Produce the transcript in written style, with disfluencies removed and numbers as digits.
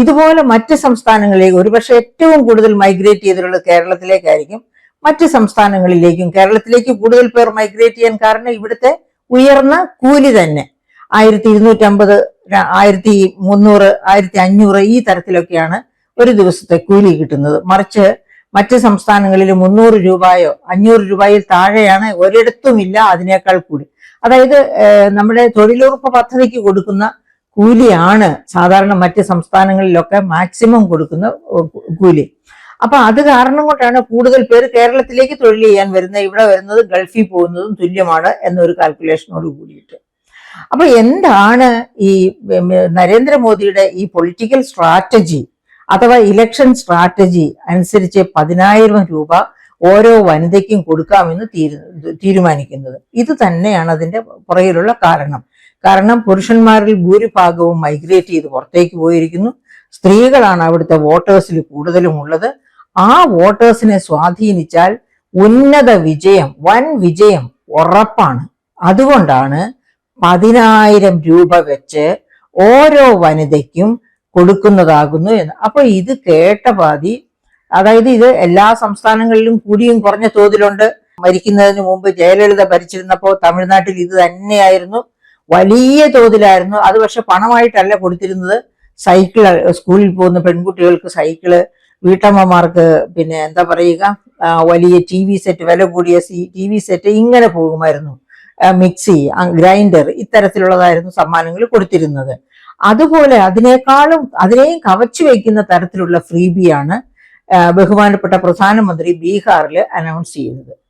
ഇതുപോലെ മറ്റ് സംസ്ഥാനങ്ങളിലേക്ക് ഒരുപക്ഷെ ഏറ്റവും കൂടുതൽ മൈഗ്രേറ്റ് ചെയ്തിട്ടുള്ളത് കേരളത്തിലേക്കായിരിക്കും. മറ്റ് സംസ്ഥാനങ്ങളിലേക്കും കേരളത്തിലേക്ക് കൂടുതൽ പേർ മൈഗ്രേറ്റ് ചെയ്യാൻ കാരണം ഇവിടുത്തെ ഉയർന്ന കൂലി തന്നെ. 1250, 1300, 1500 ഈ തരത്തിലൊക്കെയാണ് ഒരു ദിവസത്തെ കൂലി കിട്ടുന്നത്. മറിച്ച് മറ്റ് സംസ്ഥാനങ്ങളിൽ 300 രൂപയോ 500 രൂപയിൽ താഴെയാണ് ഒരിടത്തുമില്ല അതിനേക്കാൾ കൂടി. അതായത് നമ്മുടെ തൊഴിലുറപ്പ് പദ്ധതിക്ക് കൊടുക്കുന്ന കൂലിയാണ് സാധാരണ മറ്റ് സംസ്ഥാനങ്ങളിലൊക്കെ മാക്സിമം കൊടുക്കുന്ന കൂലി. അപ്പൊ അത് കാരണം കൊണ്ടാണ് കൂടുതൽ പേര് കേരളത്തിലേക്ക് തൊഴിൽ ചെയ്യാൻ വരുന്നത്. ഇവിടെ വരുന്നത് ഗൾഫിൽ പോകുന്നതും തുല്യമാണ് എന്നൊരു കാൽക്കുലേഷനോട് കൂടിയിട്ട്. അപ്പൊ എന്താണ് ഈ നരേന്ദ്രമോദിയുടെ ഈ പൊളിറ്റിക്കൽ സ്ട്രാറ്റജി അഥവാ ഇലക്ഷൻ സ്ട്രാറ്റജി അനുസരിച്ച് 10,000 രൂപ ഓരോ വനിതയ്ക്കും കൊടുക്കാമെന്ന് തീരുമാനിക്കുന്നത്? ഇത് തന്നെയാണ് അതിന്റെ പുറകിലുള്ള കാരണം പുരുഷന്മാരിൽ ഭൂരിഭാഗവും മൈഗ്രേറ്റ് ചെയ്ത് പുറത്തേക്ക് പോയിരിക്കുന്നു. സ്ത്രീകളാണ് അവിടുത്തെ വോട്ടേഴ്സിൽ കൂടുതലും ഉള്ളത്. ആ വോട്ടേഴ്സിനെ സ്വാധീനിച്ചാൽ ഉന്നത വിജയം, വൻ വിജയം ഉറപ്പാണ്. അതുകൊണ്ടാണ് 10,000 രൂപ വെച്ച് ഓരോ വനിതയ്ക്കും കൊടുക്കുന്നതാകുന്നു എന്ന്. അപ്പൊ ഇത് കേട്ട പാതി, അതായത് ഇത് എല്ലാ സംസ്ഥാനങ്ങളിലും കൂടിയും കുറഞ്ഞ തോതിലുണ്ട്. മരിക്കുന്നതിന് മുമ്പ് ജയലളിത ഭരിച്ചിരുന്നപ്പോൾ തമിഴ്നാട്ടിൽ ഇത് തന്നെയായിരുന്നു, വലിയ തോതിലായിരുന്നു. അത് പക്ഷെ പണമായിട്ടല്ല കൊടുത്തിരുന്നത്. സൈക്കിള്, സ്കൂളിൽ പോകുന്ന പെൺകുട്ടികൾക്ക് സൈക്കിള്, വീട്ടമ്മമാർക്ക് പിന്നെ എന്താ പറയുക, വലിയ TV സെറ്റ്, വില കൂടിയ TV സെറ്റ്, ഇങ്ങനെ പോകുമായിരുന്നു. മിക്സി, ഗ്രൈൻഡർ, ഇത്തരത്തിലുള്ളതായിരുന്നു സമ്മാനങ്ങൾ കൊടുത്തിരുന്നത്. അതുപോലെ അതിനെയും കവച്ചു വയ്ക്കുന്ന തരത്തിലുള്ള ഫ്രീബിയാണ് ബഹുമാനപ്പെട്ട പ്രധാനമന്ത്രി ബീഹാറിൽ അനൗൺസ് ചെയ്തത്.